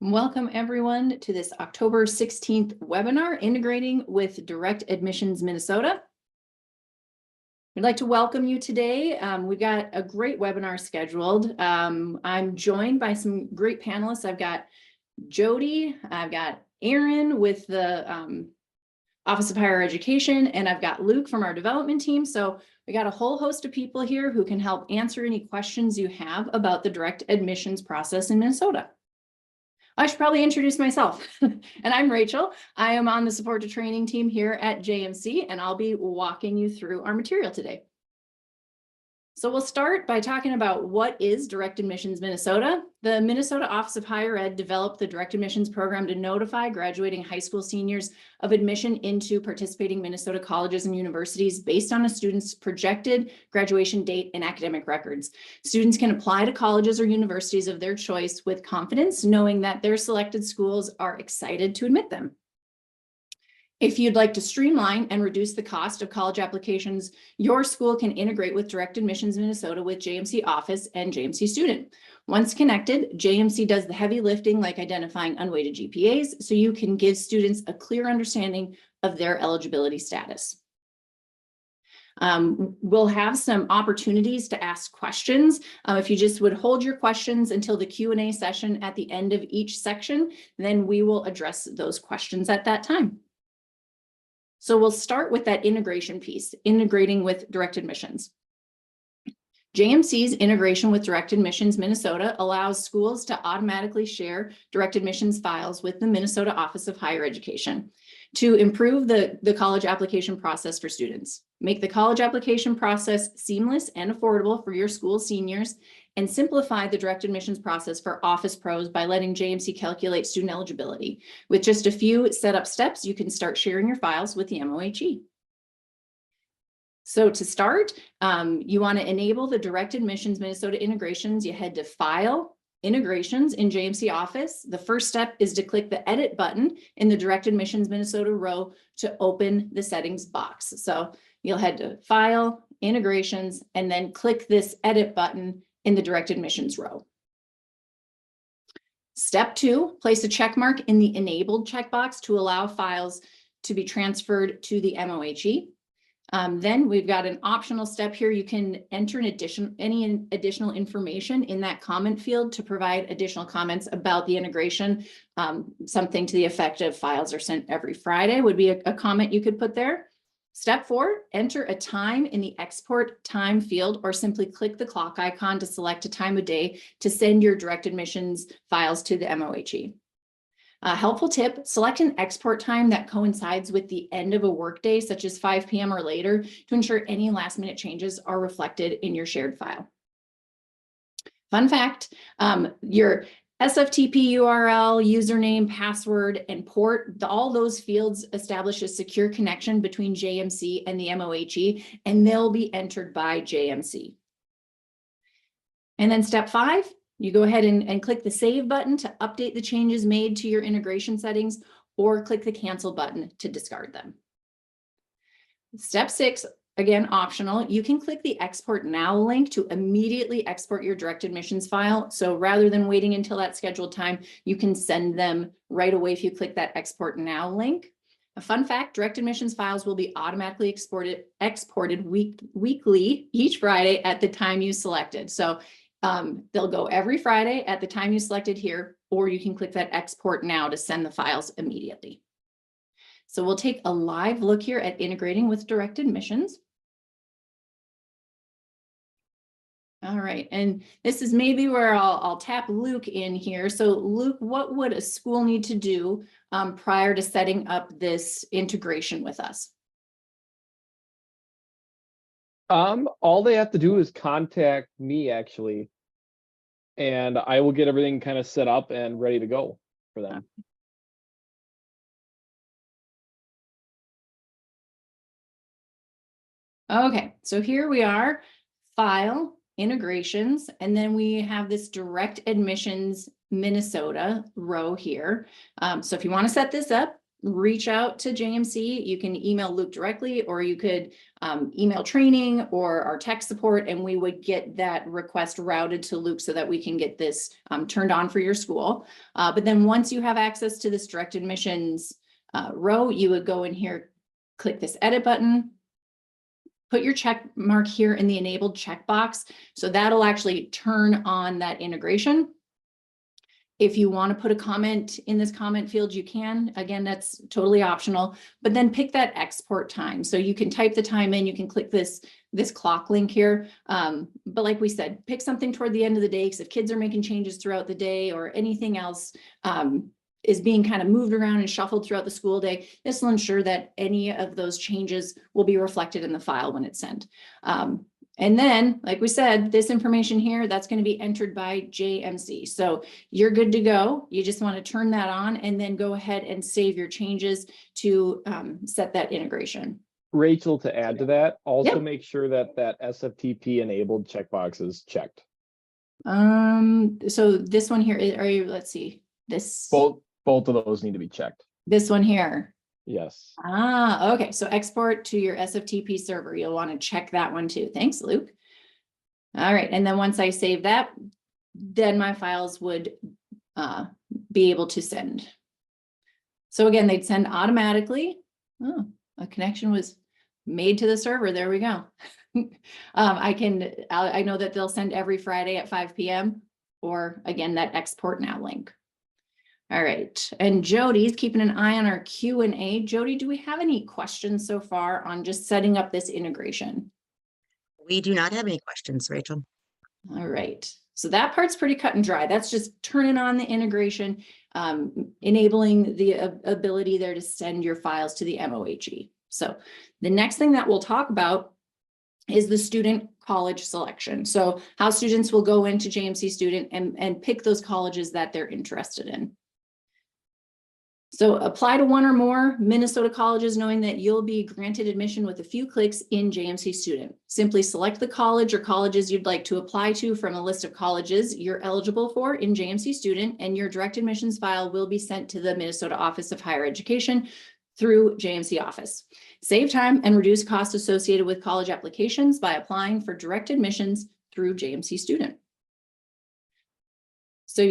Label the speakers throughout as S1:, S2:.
S1: Welcome everyone to this October 16th webinar, Integrating with Direct Admissions Minnesota. We'd like to welcome you today. We've got a great webinar scheduled. I'm joined by some great panelists. I've got Jody, I've got Aaron with the Office of Higher Education, and I've got Luke from our development team. So we got a whole host of people here who can help answer any questions you have about the direct admissions process in Minnesota. I should probably introduce myself. And I'm Rachel. I am on the support to training team here at JMC, and I'll be walking you through our material today. So we'll start by talking about what is Direct Admissions Minnesota. The Minnesota Office of Higher Ed developed the Direct Admissions program to notify graduating high school seniors of admission into participating Minnesota colleges and universities based on a student's projected graduation date and academic records. Students can apply to colleges or universities of their choice with confidence, knowing that their selected schools are excited to admit them. If you'd like to streamline and reduce the cost of college applications, your school can integrate with Direct Admissions Minnesota with JMC Office and JMC Student. Once connected, JMC does the heavy lifting like identifying unweighted GPAs, so you can give students a clear understanding of their eligibility status. We'll have some opportunities to ask questions. If you just would hold your questions until the Q&A session at the end of each section, then we will address those questions at that time. So we'll start with that integration piece, integrating with direct admissions. JMC's integration with Direct Admissions Minnesota allows schools to automatically share direct admissions files with the Minnesota Office of Higher Education to improve the college application process for students, make the college application process seamless and affordable for your school seniors, and simplify the direct admissions process for office pros by letting JMC calculate student eligibility. With just a few setup steps, you can start sharing your files with the MOHE. So to start, you want to enable the Direct Admissions Minnesota integrations. You head to File, Integrations in JMC Office. The first step is to click the Edit button in the Direct Admissions Minnesota row to open the settings box. So you'll head to File, Integrations, and then click this Edit button in the Direct Admissions row. Step 2, place a check mark in the Enabled checkbox to allow files to be transferred to the MOHE. Then we've got an optional step here. You can enter any additional information in that comment field to provide additional comments about the integration. Something to the effect of files are sent every Friday would be a comment you could put there. Step 4, enter a time in the export time field, or simply click the clock icon to select a time of day to send your direct admissions files to the MOHE. Helpful tip, select an export time that coincides with the end of a workday, such as 5 p.m. or later, to ensure any last minute changes are reflected in your shared file. Fun fact, your SFTP URL, username, password, and port, all those fields establish a secure connection between JMC and the MOHE, and they'll be entered by JMC. And then step 5, you go ahead and click the Save button to update the changes made to your integration settings, or click the Cancel button to discard them. Step 6, again, optional. You can click the Export Now link to immediately export your direct admissions file. So rather than waiting until that scheduled time, you can send them right away if you click that Export Now link. A fun fact, direct admissions files will be automatically exported weekly each Friday at the time you selected. So they'll go every Friday at the time you selected here, or you can click that Export Now to send the files immediately. So we'll take a live look here at integrating with direct admissions. All right, and this is maybe where I'll tap Luke in here. So Luke, what would a school need to do prior to setting up this integration with us?
S2: All they have to do is contact me, actually, and I will get everything kind of set up and ready to go for them.
S1: Okay, so here we are, File, Integrations, and then we have this Direct Admissions Minnesota row here. So if you want to set this up, reach out to JMC. You can email Luke directly, or you could email training or our tech support, and we would get that request routed to Luke so that we can get this turned on for your school. But then once you have access to this direct admissions row, you would go in here, click this edit button, put your check mark here in the enabled checkbox. So that'll actually turn on that integration. If you want to put a comment in this comment field, you can. Again, that's totally optional, but then pick that export time. So you can type the time in, you can click this clock link here. But like we said, pick something toward the end of the day, because if kids are making changes throughout the day or anything else is being kind of moved around and shuffled throughout the school day, this will ensure that any of those changes will be reflected in the file when it's sent. And then, like we said, this information here, that's going to be entered by JMC. So you're good to go. You just want to turn that on and then go ahead and save your changes to set that integration.
S2: Rachel, to add to that, also
S1: Yep.
S2: make sure that that SFTP enabled checkbox is checked.
S1: So this one here, let's see,
S2: Both of those need to be checked.
S1: this one here.
S2: Yes.
S1: Okay. So export to your SFTP server. You'll want to check that one too. Thanks, Luke. All right. And then once I save that, then my files would be able to send. So again, they'd send automatically. Oh, a connection was made to the server. There we go. I know that they'll send every Friday at 5 p.m. or again, that export now link. All right, and Jody's keeping an eye on our Q&A. Jody, do we have any questions so far on just setting up this integration?
S3: We do not have any questions, Rachel.
S1: All right, so that part's pretty cut and dry. That's just turning on the integration, enabling the ability there to send your files to the MOHE. So the next thing that we'll talk about is the student college selection. So how students will go into JMC Student and pick those colleges that they're interested in. So apply to one or more Minnesota colleges, knowing that you'll be granted admission with a few clicks in JMC Student. Simply select the college or colleges you'd like to apply to from a list of colleges you're eligible for in JMC Student, and your direct admissions file will be sent to the Minnesota Office of Higher Education through JMC Office. Save time and reduce costs associated with college applications by applying for direct admissions through JMC Student. So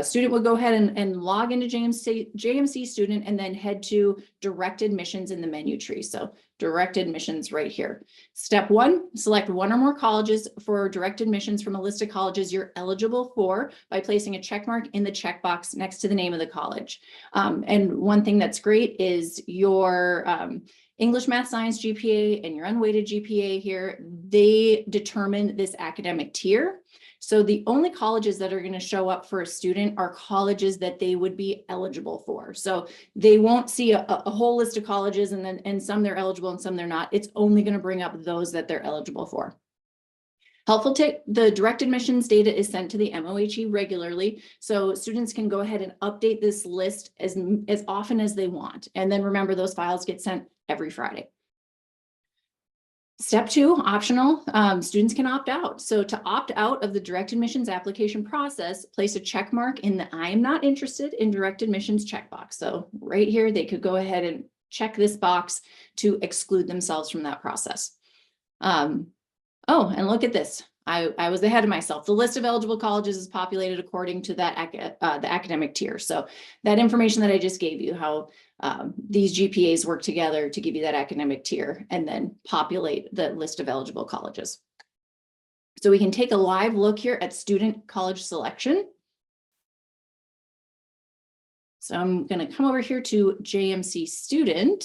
S1: student will go ahead and log into JMC Student and then head to direct admissions in the menu tree. So direct admissions right here. Step 1, select one or more colleges for direct admissions from a list of colleges you're eligible for by placing a check mark in the checkbox next to the name of the college. And one thing that's great is your English, Math, Science GPA and your unweighted GPA here, they determine this academic tier. So the only colleges that are going to show up for a student are colleges that they would be eligible for. So they won't see a whole list of colleges and some they're eligible and some they're not. It's only going to bring up those that they're eligible for. Helpful tip, the direct admissions data is sent to the MOHE regularly. So students can go ahead and update this list as often as they want. And then remember, those files get sent every Friday. Step 2, optional, students can opt out. So to opt out of the direct admissions application process, place a check mark in the I am not interested in direct admissions checkbox. So right here, they could go ahead and check this box to exclude themselves from that process. Oh, and look at this. I was ahead of myself. The list of eligible colleges is populated according to that the academic tier. So that information that I just gave you, how these GPAs work together to give you that academic tier and then populate the list of eligible colleges. So we can take a live look here at student college selection. So I'm going to come over here to JMC Student.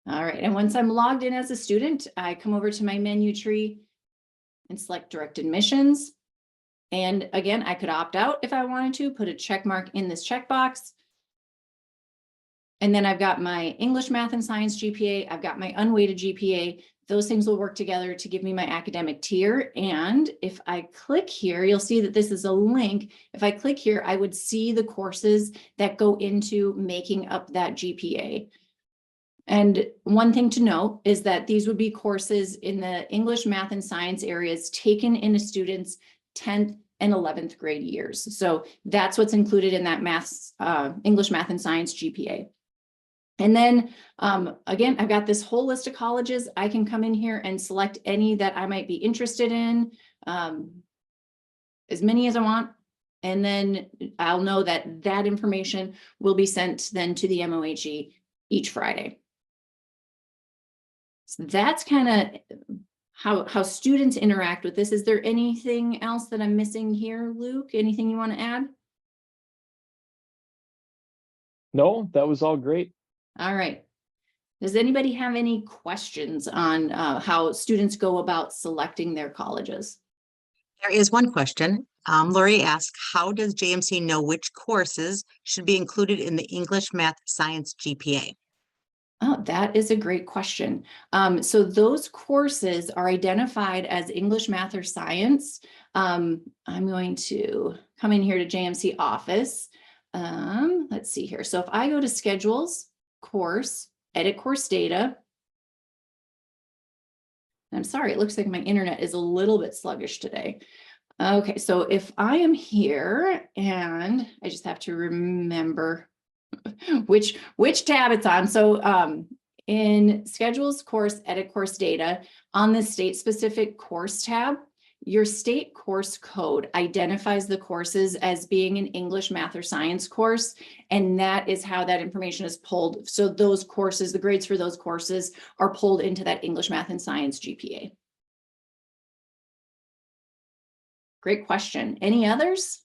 S1: All right, and once I'm logged in as a student, I come over to my menu tree and select direct admissions. And again, I could opt out if I wanted to, put a check mark in this checkbox. And then I've got my English, Math, and Science GPA. I've got my unweighted GPA. Those things will work together to give me my academic tier. And if I click here, you'll see that this is a link. If I click here, I would see the courses that go into making up that GPA. And one thing to note is that these would be courses in the English, math, and science areas taken in a student's 10th and 11th grade years. So that's what's included in that English, math, and science GPA. And then again, I've got this whole list of colleges. I can come in here and select any that I might be interested in, as many as I want. And then I'll know that that information will be sent then to the MOHE each Friday. So that's kind of how students interact with this. Is there anything else that I'm missing here, Luke? Anything you want to add?
S2: No, that was all great.
S1: All right. Does anybody have any questions on how students go about selecting their colleges?
S3: There is one question. Lori asked, how does JMC know which courses should be included in the English, math, science GPA?
S1: Oh, that is a great question. So those courses are identified as English, math, or science. I'm going to come in here to JMC office. Let's see here. So if I go to schedules, course, edit course data. I'm sorry, it looks like my internet is a little bit sluggish today. Okay, so if I am here and I just have to remember which tab it's on. So in schedules, course, edit course data, on the state specific course tab, your state course code identifies the courses as being an English, math, or science course. And that is how that information is pulled. So those courses, the grades for those courses are pulled into that English, math, and science GPA. Great question. Any others?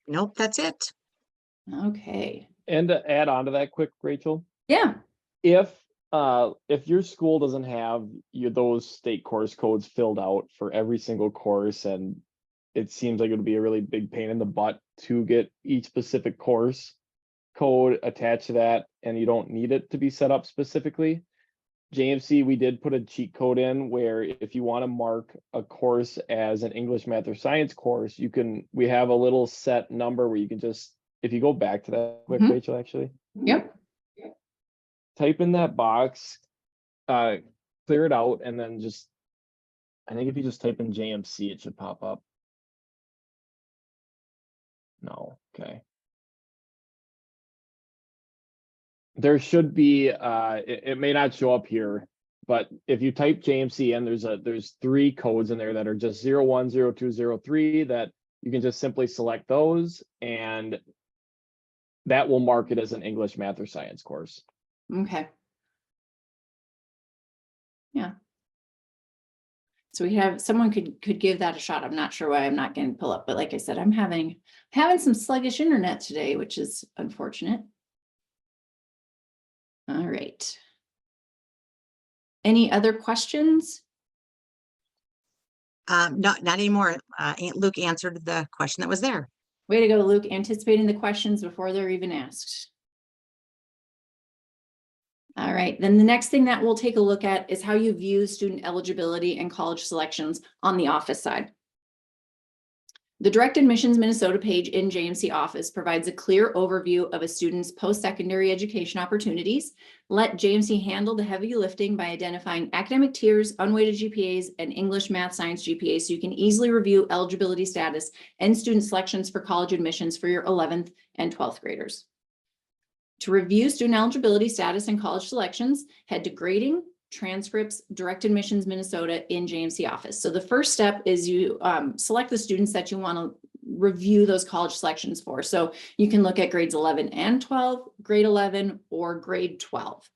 S3: Nope, that's it.
S1: Okay.
S2: And to add on to that quick, Rachel,
S1: Yeah.
S2: if your school doesn't have those state course codes filled out for every single course, and it seems like it would be a really big pain in the butt to get each specific course code attached to that, and you don't need it to be set up specifically, JMC, we did put a cheat code in where if you want to mark a course as an English, math, or science course, we have a little set number where you can just, if you go back to that quick, Rachel, actually.
S1: Yep.
S2: Type in that box, clear it out, and then just, I think if you just type in JMC, it should pop up. No, okay. There should be, it may not show up here, but if you type JMC in, there's 3 codes in there that are just 01, 02, 03 that you can just simply select those, and that will mark it as an English, math, or science course.
S1: Okay. Yeah. So we have, someone could give that a shot. I'm not sure why I'm not getting pull up, but like I said, I'm having some sluggish internet today, which is unfortunate. All right. Any other questions?
S3: Not anymore. Luke answered the question that was there.
S1: Way to go, Luke, anticipating the questions before they're even asked. All right, then the next thing that we'll take a look at is how you view student eligibility and college selections on the office side. The Direct Admissions Minnesota page in JMC Office provides a clear overview of a student's post-secondary education opportunities. Let JMC handle the heavy lifting by identifying academic tiers, unweighted GPAs, and English, math, science GPAs, so you can easily review eligibility status and student selections for college admissions for your 11th and 12th graders. To review student eligibility status and college selections, head to Grading, Transcripts, Direct Admissions Minnesota in JMC Office. So the first step is you select the students that you want to review those college selections for. So you can look at grades 11 and 12, grade 11, or grade 12.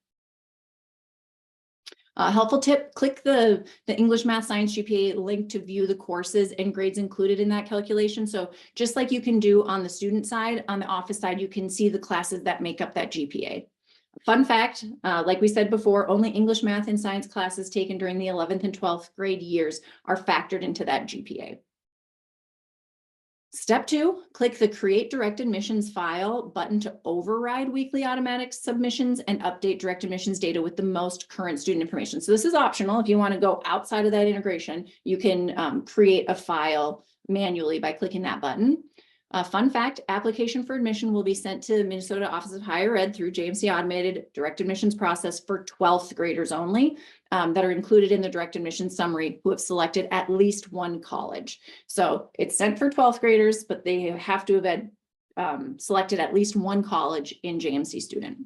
S1: Helpful tip, click the English, math, science GPA link to view the courses and grades included in that calculation. So just like you can do on the student side, on the office side, you can see the classes that make up that GPA. Fun fact, like we said before, only English, math, and science classes taken during the 11th and 12th grade years are factored into that GPA. Step 2, click the Create Direct Admissions File button to override weekly automatic submissions and update direct admissions data with the most current student information. So this is optional. If you want to go outside of that integration, you can create a file manually by clicking that button. Fun fact, application for admission will be sent to Minnesota Office of Higher Ed through JMC automated direct admissions process for 12th graders only, that are included in the direct admissions summary who have selected at least one college. So it's sent for 12th graders, but they have to have had selected at least one college in JMC student.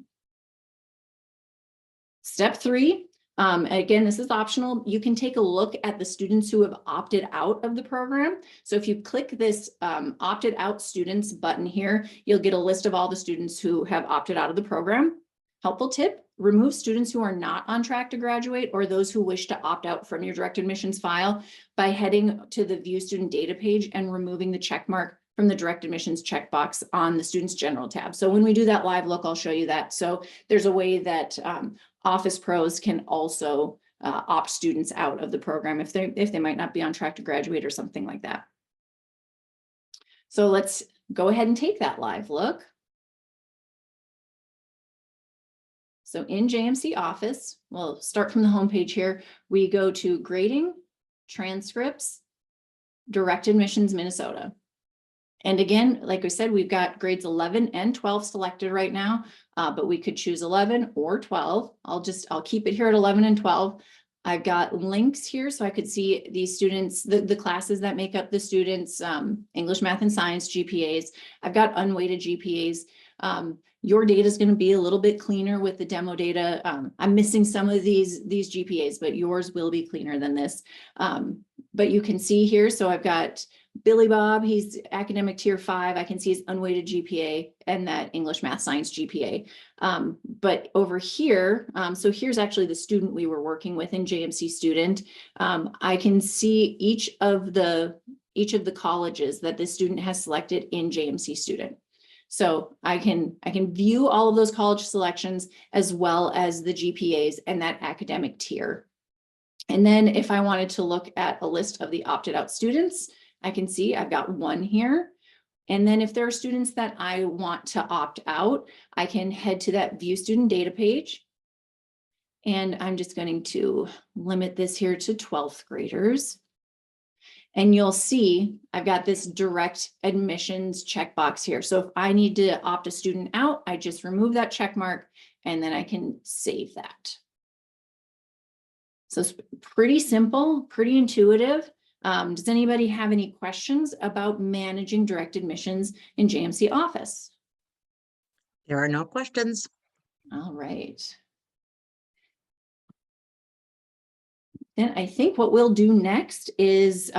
S1: Step 3, again, this is optional. You can take a look at the students who have opted out of the program. So if you click this opted out students button here, you'll get a list of all the students who have opted out of the program. Helpful tip, remove students who are not on track to graduate or those who wish to opt out from your direct admissions file by heading to the view student data page and removing the check mark from the direct admissions checkbox on the students general tab. So when we do that live look, I'll show you that. So there's a way that Office pros can also opt students out of the program if they might not be on track to graduate or something like that. So let's go ahead and take that live look. So in JMC Office, we'll start from the homepage here. We go to grading, transcripts, direct admissions Minnesota. And again, like I said, we've got grades 11 and 12 selected right now, but we could choose 11 or 12. I'll keep it here at 11 and 12. I've got links here so I could see these students, the classes that make up the students, English, math, and science GPAs. I've got unweighted GPAs. Your data is going to be a little bit cleaner with the demo data. I'm missing some of these GPAs, but yours will be cleaner than this. But you can see here, so I've got Billy Bob, he's academic tier 5. I can see his unweighted GPA and that English, math, science GPA. But over here, so here's actually the student we were working with in JMC student. I can see each of the colleges that this student has selected in JMC student. So I can view all of those college selections as well as the GPAs and that academic tier. And then if I wanted to look at a list of the opted out students, I can see I've got one here. And then if there are students that I want to opt out, I can head to that view student data page. And I'm just going to limit this here to 12th graders. And you'll see I've got this direct admissions checkbox here. So if I need to opt a student out, I just remove that check mark and then I can save that. So it's pretty simple, pretty intuitive. Does anybody have any questions about managing direct admissions in JMC Office?
S3: There are no questions.
S1: All right. Then I think what we'll do next is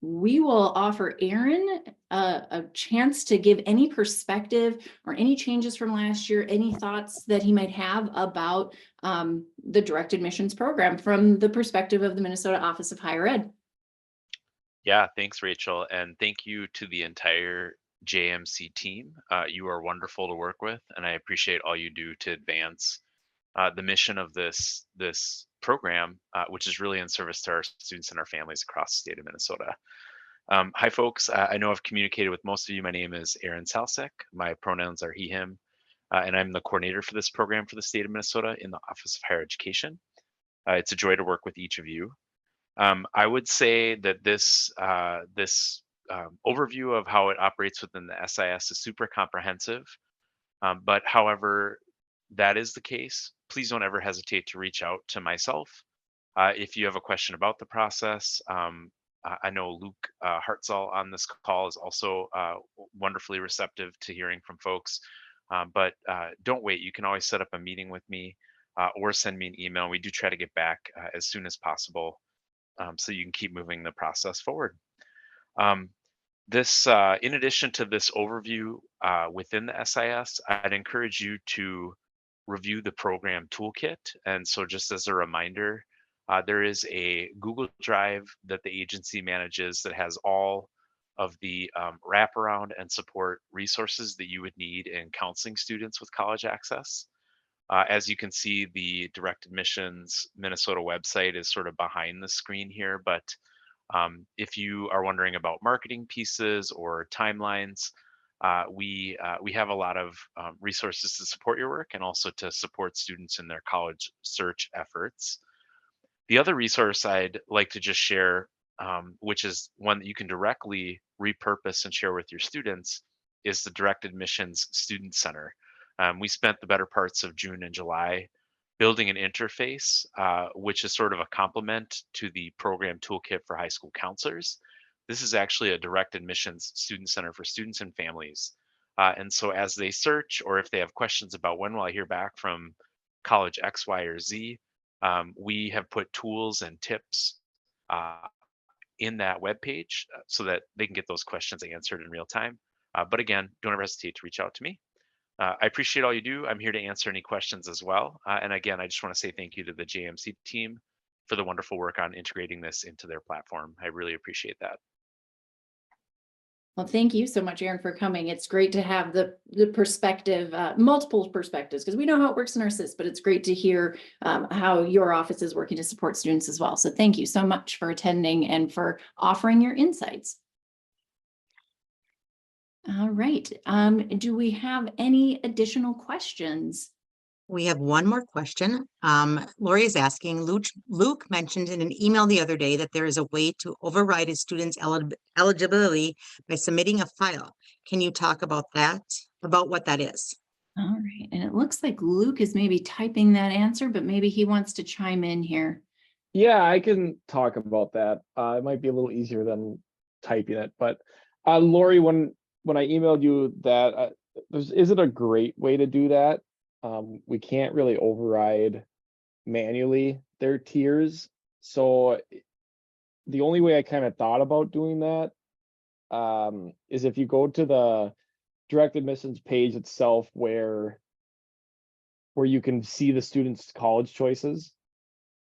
S1: we will offer Aaron a chance to give any perspective or any changes from last year, any thoughts that he might have about the direct admissions program from the perspective of the Minnesota Office of Higher Ed.
S4: Yeah, thanks, Rachel. And thank you to the entire JMC team. You are wonderful to work with, and I appreciate all you do to advance the mission of this program, which is really in service to our students and our families across the state of Minnesota. Hi, folks. I know I've communicated with most of you. My name is Aaron Salsek. My pronouns are he, him, and I'm the coordinator for this program for the state of Minnesota in the Office of Higher Education. It's a joy to work with each of you. I would say that this overview of how it operates within the SIS is super comprehensive. But however that is the case, please don't ever hesitate to reach out to myself if you have a question about the process. I know Luke Hartzell on this call is also wonderfully receptive to hearing from folks. But don't wait. You can always set up a meeting with me or send me an email. We do try to get back as soon as possible so you can keep moving the process forward. In addition to this overview within the SIS, I'd encourage you to review the program toolkit. And so just as a reminder, there is a Google Drive that the agency manages that has all of the wraparound and support resources that you would need in counseling students with college access. As you can see, the Direct Admissions Minnesota website is sort of behind the screen here, but if you are wondering about marketing pieces or timelines, we have a lot of resources to support your work and also to support students in their college search efforts. The other resource I'd like to just share which is one that you can directly repurpose and share with your students, is the Direct Admissions Student Center. We spent the better parts of June and July building an interface, which is sort of a complement to the program toolkit for high school counselors. This is actually a direct admissions student center for students and families. And so as they search, or if they have questions about when will I hear back from college X, Y, or Z, we have put tools and tips in that web page so that they can get those questions answered in real time. But again, don't ever hesitate to reach out to me. I appreciate all you do. I'm here to answer any questions as well. And again, I just want to say thank you to the JMC team for the wonderful work on integrating this into their platform. I really appreciate that.
S1: Well, thank you so much, Aaron, for coming. It's great to have the perspective, multiple perspectives, because we know how it works in our SIS, but it's great to hear how your office is working to support students as well. So thank you so much for attending and for offering your insights. All right. Do we have any additional questions?
S3: We have one more question. Lori is asking, Luke mentioned in an email the other day that there is a way to override a student's eligibility by submitting a file. Can you talk about what that is?
S1: All right. And it looks like Luke is maybe typing that answer, but maybe he wants to chime in here.
S2: Yeah, I can talk about that. It might be a little easier than typing it, but Lori, when I emailed you that, isn't a great way to do that. We can't really override manually their tiers. So the only way I kind of thought about doing that is if you go to the direct admissions page itself where you can see the students' college choices.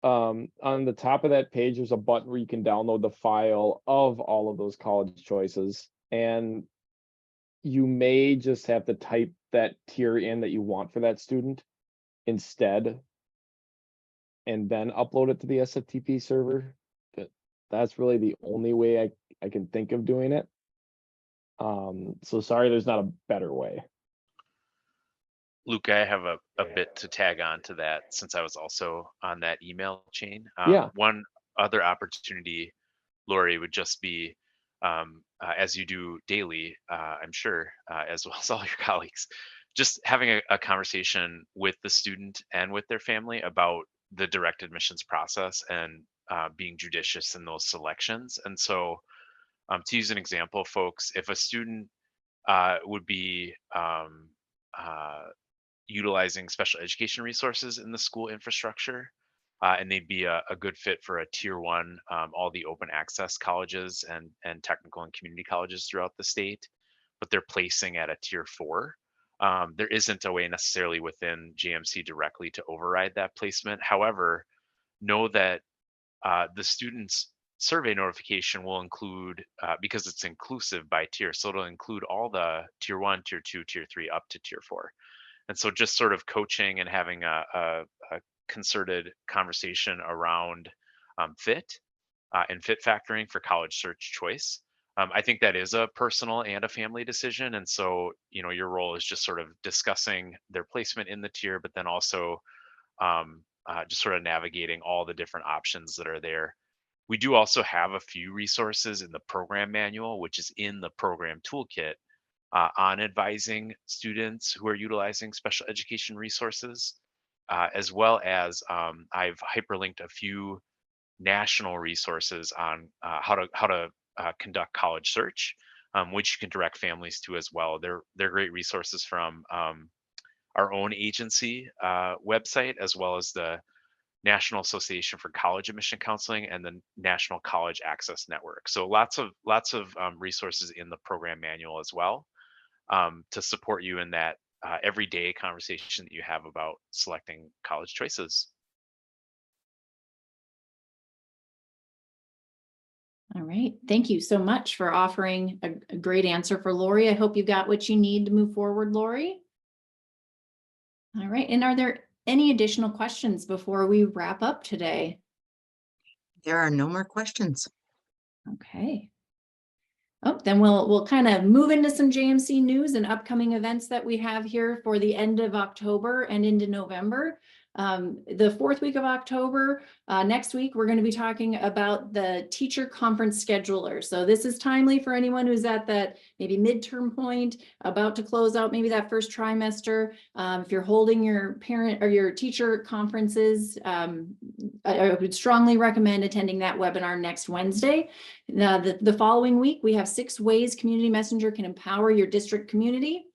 S2: On the top of that page, there's a button where you can download the file of all of those college choices. And you may just have to type that tier in that you want for that student instead, and then upload it to the SFTP server. That's really the only way I can think of doing it. So sorry, there's not a better way.
S4: Luke, I have a bit to tag on to that since I was also on that email chain.
S2: Yeah.
S4: One other opportunity, Lori, would just be, as you do daily, I'm sure, as well as all your colleagues, just having a conversation with the student and with their family about the direct admissions process and being judicious in those selections. And so to use an example, folks, if a student would be utilizing special education resources in the school infrastructure, and they'd be a good fit for a tier one, all the open access colleges and technical and community colleges throughout the state, but they're placing at a tier 4. There isn't a way necessarily within JMC directly to override that placement. However, know that the student's survey notification will include, because it's inclusive by tier, so it'll include all the tier 1, tier 2, tier 3 up to tier 4. And so just sort of coaching and having a concerted conversation around fit and fit factoring for college search choice. I think that is a personal and a family decision. And so, your role is just sort of discussing their placement in the tier, but then also just sort of navigating all the different options that are there. We do also have a few resources in the program manual, which is in the program toolkit, on advising students who are utilizing special education resources, as well as I've hyperlinked a few national resources on how to conduct college search, which you can direct families to as well. They're great resources from our own agency website, as well as the National Association for College Admission Counseling and the National College Access Network. So lots of resources in the program manual as well, to support you in that everyday conversation that you have about selecting college choices.
S1: All right. Thank you so much for offering a great answer for Lori. I hope you got what you need to move forward, Lori. All right. And are there any additional questions before we wrap up today?
S3: There are no more questions.
S1: Okay. Oh, then we'll kind of move into some JMC news and upcoming events that we have here for the end of October and into November. The fourth week of October, next week, we're going to be talking about the teacher conference scheduler. So this is timely for anyone who's at that maybe midterm point, about to close out maybe that first trimester. If you're holding your parent or your teacher conferences, I would strongly recommend attending that webinar next Wednesday. The following week, we have 6 ways Community Messenger can empower your district community.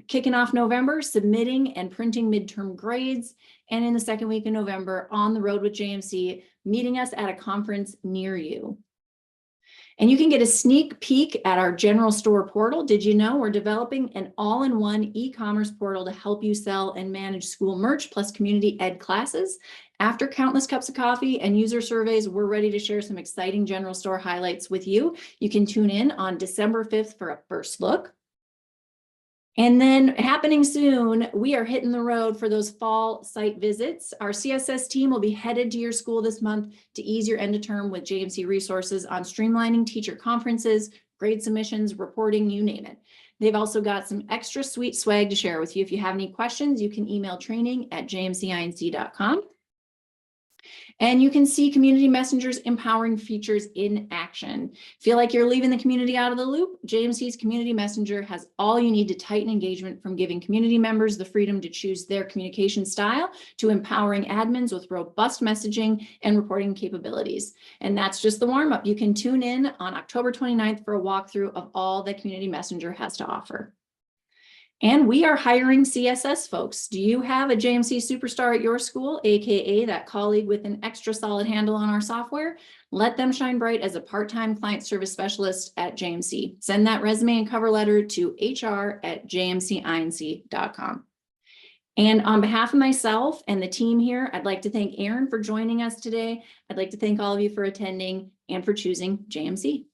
S1: Kicking off November, submitting and printing midterm grades. And in the second week of November, on the road with JMC, meeting us at a conference near you. And you can get a sneak peek at our general store portal. Did you know we're developing an all-in-one e-commerce portal to help you sell and manage school merch plus community ed classes? After countless cups of coffee and user surveys, we're ready to share some exciting general store highlights with you. You can tune in on December 5th for a first look. And then happening soon, we are hitting the road for those fall site visits. Our CSS team will be headed to your school this month to ease your end of term with JMC resources on streamlining teacher conferences, grade submissions, reporting, you name it. They've also got some extra sweet swag to share with you. If you have any questions, you can email training@jmcinc.com. And you can see Community Messenger's empowering features in action. Feel like you're leaving the community out of the loop? JMC's Community Messenger has all you need to tighten engagement, from giving community members the freedom to choose their communication style to empowering admins with robust messaging and reporting capabilities. And that's just the warm-up. You can tune in on October 29th for a walkthrough of all that Community Messenger has to offer. And we are hiring CSS folks. Do you have a JMC superstar at your school, AKA that colleague with an extra solid handle on our software? Let them shine bright as a part-time client service specialist at JMC. Send that resume and cover letter to hr@jmcinc.com. And on behalf of myself and the team here, I'd like to thank Aaron for joining us today. I'd like to thank all of you for attending and for choosing JMC.